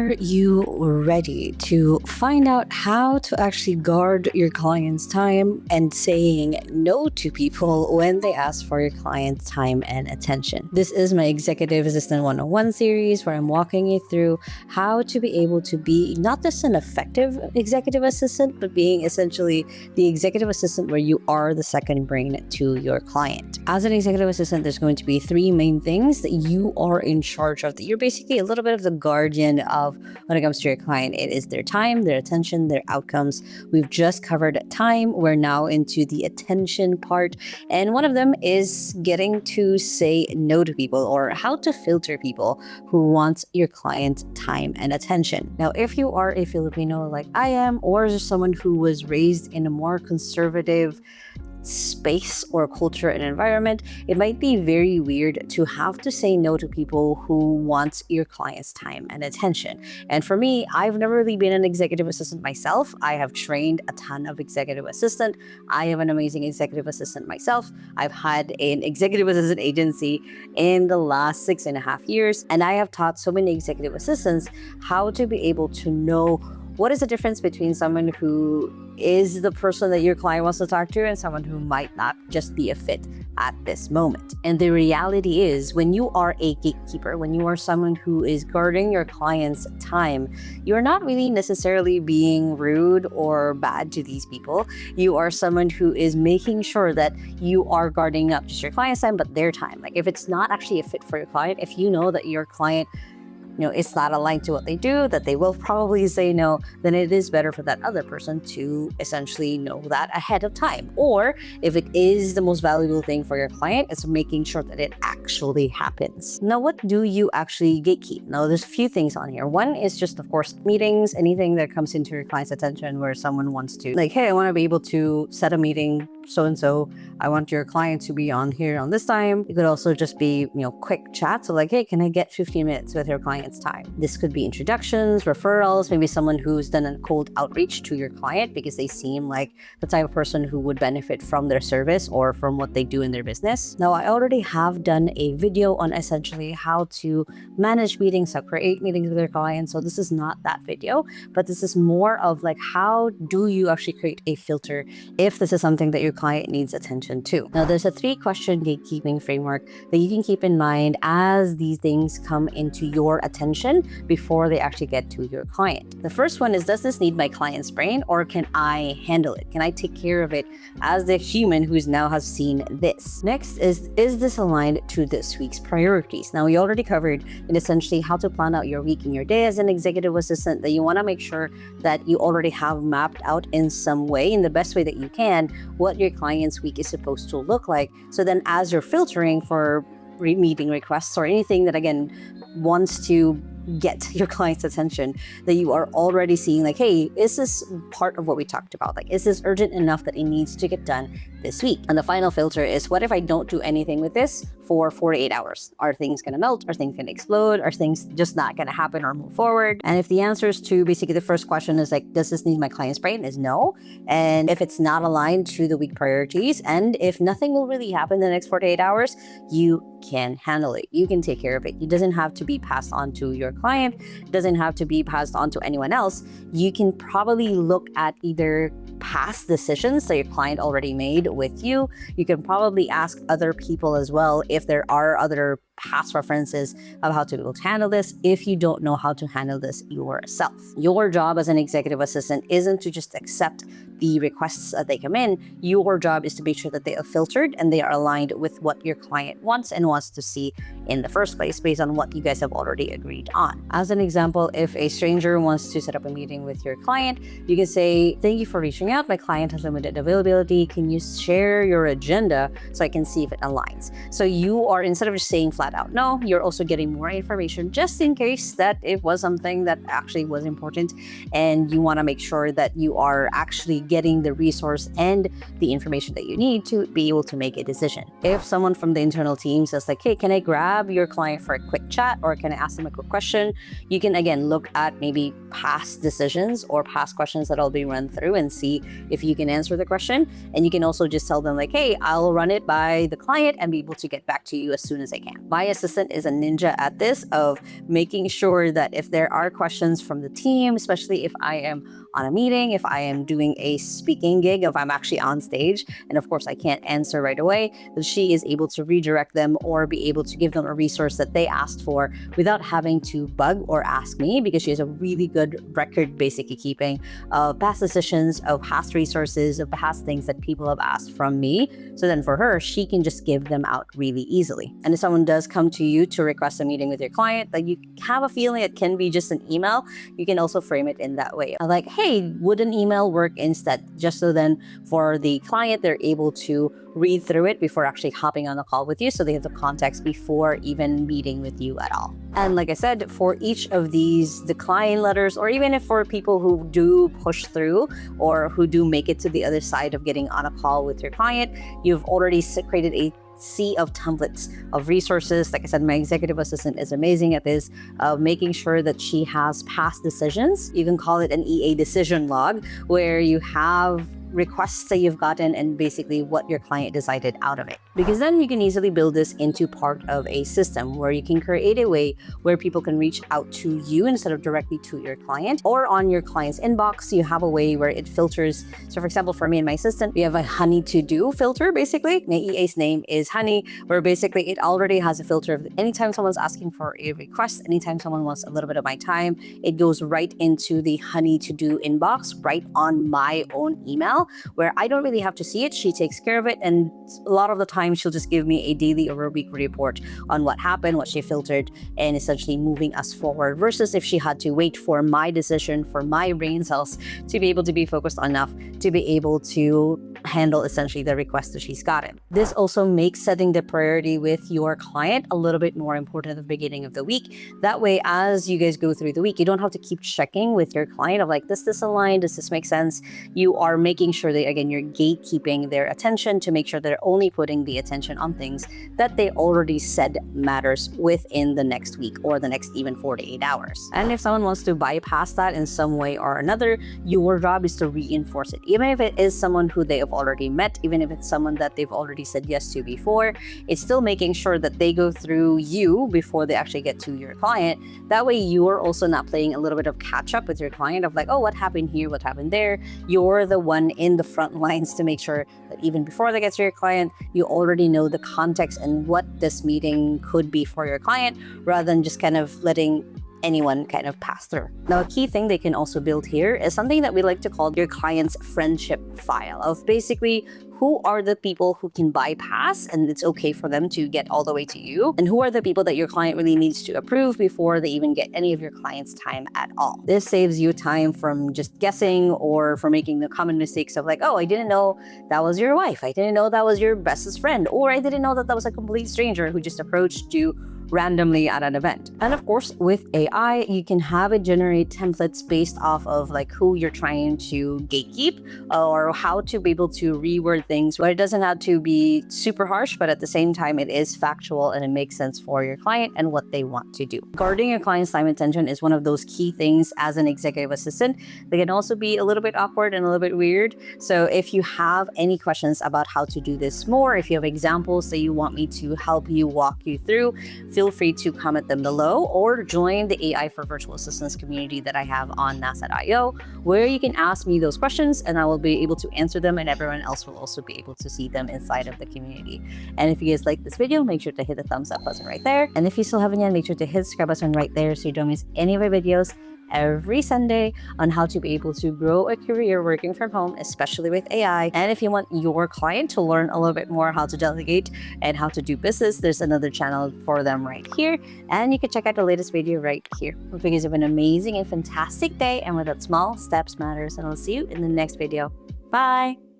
Are you ready to find out how to actually guard your client's time and saying no to people when they ask for your client's time and attention? This is my Executive Assistant 101 series where I'm walking you through how to be able to be not just an effective executive assistant, but being essentially the executive assistant where you are the second brain to your client. As an executive assistant, there's going to be three main things that you are in charge of, that you're basically a little bit of the guardian of when it comes to your client. It is their time, their attention, their outcomes. We've just covered time. We're now into the attention part. And one of them is getting to say no to people, or how to filter people who want your client's time and attention. Now, if you are a Filipino like I am, or just someone who was raised in a more conservative space or culture and environment, it might be very weird to have to say no to people who want your client's time and attention. And for me, I've never really been an executive assistant myself. I have trained a ton of executive assistant. I am an amazing executive assistant myself. I've had an executive assistant agency in the last 6.5 years, and I have taught so many executive assistants how to be able to know what is the difference between someone who is the person that your client wants to talk to and someone who might not just be a fit at this moment. And the reality is, when you are a gatekeeper, when you are someone who is guarding your client's time, you're not really necessarily being rude or bad to these people. You are someone who is making sure that you are guarding not just your client's time, but their time. Like, if it's not actually a fit for your client, if you know that your client it's not aligned to what they do, that they will probably say no, then it is better for that other person to essentially know that ahead of time. Or if it is the most valuable thing for your client, it's making sure that it actually happens. Now, what do you actually gatekeep? Now, there's a few things on here. One is just, of course, meetings, anything that comes into your client's attention where someone wants to, like, hey, I want to be able to set a meeting so-and-so. I want your client to be on here on this time. It could also just be, quick chat. So like, hey, can I get 15 minutes with your client's time? This could be introductions, referrals, maybe someone who's done a cold outreach to your client because they seem like the type of person who would benefit from their service or from what they do in their business. Now, I already have done a video on essentially how to manage meetings, how to create meetings with your clients. So this is not that video, but this is more of like, how do you actually create a filter if this is something that your client needs attention to? Now, there's a 3-question gatekeeping framework that you can keep in mind as these things come into your attention before they actually get to your client. The first one is, does this need my client's brain, or can I handle it? Can I take care of it as the human who's now has seen this? Next is this aligned to this week's priorities? Now, we already covered in essentially how to plan out your week and your day as an executive assistant, that you want to make sure that you already have mapped out in some way, in the best way that you can, what your client's week is supposed to look like. So then as you're filtering for meeting requests or anything that again wants to get your client's attention, that you are already seeing like, hey, is this part of what we talked about? Like, is this urgent enough that it needs to get done this week? And the final filter is, what if I don't do anything with this for 48 hours? Are things going to melt? Are things going to explode? Are things just not going to happen or move forward? And if the answers to basically the first question is like, does this need my client's brain, is no. And if it's not aligned to the week priorities, and if nothing will really happen in the next 48 hours, you can handle it. You can take care of it. It doesn't have to be passed on to your client. It doesn't have to be passed on to anyone else. You can probably look at either past decisions that your client already made with you. You can probably ask other people as well if there are other past references of how to be able to handle this if you don't know how to handle this yourself. Your job as an executive assistant isn't to just accept the requests that they come in. Your job is to make sure that they are filtered and they are aligned with what your client wants and wants to see in the first place based on what you guys have already agreed on. As an example, if a stranger wants to set up a meeting with your client, you can say, thank you for reaching out. My client has limited availability. Can you share your agenda so I can see if it aligns? So you are, instead of just saying flat out no, you're also getting more information just in case that it was something that actually was important, and you want to make sure that you are actually getting the resource and the information that you need to be able to make a decision. If someone from the internal team says like, hey, can I grab your client for a quick chat, or can I ask them a quick question? You can again look at maybe past decisions or past questions that will be run through and see if you can answer the question. And you can also just tell them like, hey, I'll run it by the client and be able to get back to you as soon as I can. My assistant is a ninja at this of making sure that if there are questions from the team, especially if I am on a meeting, if I am doing a speaking gig, if I'm actually on stage, and of course I can't answer right away, that she is able to redirect them or be able to give them a resource that they asked for without having to bug or ask me, because she has a really good record basically keeping of past decisions, of past resources, of past things that people have asked from me. So then for her, she can just give them out really easily. And if someone does come to you to request a meeting with your client, that you have a feeling it can be just an email, you can also frame it in that way. Like, hey, would an email work instead? Just so then for the client, they're able to read through it before actually hopping on a call with you, so they have the context before even meeting with you at all. And like I said, for each of these decline letters, or even if for people who do push through or who do make it to the other side of getting on a call with your client, you've already created a sea of templates of resources. Like I said, my executive assistant is amazing at this, making sure that she has past decisions. You can call it an EA decision log, where you have requests that you've gotten and basically what your client decided out of it. Because then you can easily build this into part of a system where you can create a way where people can reach out to you instead of directly to your client, or on your client's inbox. You have a way where it filters. So for example, for me and my assistant, we have a honey to do filter. Basically, my EA's name is Honey, where basically it already has a filter of anytime someone's asking for a request, anytime someone wants a little bit of my time, it goes right into the Honey to do inbox, right on my own email, where I don't really have to see it. She takes care of it, and a lot of the time she'll just give me a daily or a weekly report on what happened, what she filtered, and essentially moving us forward, versus if she had to wait for my decision, for my brain cells to be able to be focused enough to be able to handle essentially the request that she's gotten. This also makes setting the priority with your client a little bit more important at the beginning of the week. That way, as you guys go through the week, you don't have to keep checking with your client of like, does this align? Does this make sense? You are making sure that, again, you're gatekeeping their attention to make sure they're only putting the attention on things that they already said matters within the next week or the next even 48 hours. And if someone wants to bypass that in some way or another, your job is to reinforce it. Even if it is someone who they have already met, even if it's someone that they've already said yes to before, it's still making sure that they go through you before they actually get to your client. That way you're also not playing a little bit of catch up with your client of like, oh, what happened here? What happened there? You're the one in the front lines to make sure that even before they get to your client, you already know the context and what this meeting could be for your client, rather than just kind of letting anyone kind of pass through. Now, a key thing they can also build here is something that we like to call your client's friendship file, of basically who are the people who can bypass and it's okay for them to get all the way to you, and who are the people that your client really needs to approve before they even get any of your client's time at all. This saves you time from just guessing or from making the common mistakes of like, oh, I didn't know that was your wife. I didn't know that was your bestest friend, or I didn't know that that was a complete stranger who just approached you randomly at an event. And of course, with AI, you can have it generate templates based off of like who you're trying to gatekeep, or how to be able to reword things where it doesn't have to be super harsh, but at the same time, it is factual and it makes sense for your client and what they want to do. Guarding your client's time and attention is one of those key things as an executive assistant. They can also be a little bit awkward and a little bit weird. So if you have any questions about how to do this more, if you have examples that you want me to help you walk you through, feel free to comment them below, or join the AI for Virtual Assistants community that I have on nas.io, where you can ask me those questions and I will be able to answer them, and everyone else will also be able to see them inside of the community. And if you guys like this video, make sure to hit the thumbs up button right there. And if you still haven't yet, make sure to hit the subscribe button right there so you don't miss any of my videos every Sunday on how to be able to grow a career working from home, especially with AI. And if you want your client to learn a little bit more how to delegate and how to do business, there's another channel for them right here. And you can check out the latest video right here. Hope you guys have an amazing and fantastic day. And with that, small steps matters. And I'll see you in the next video. Bye.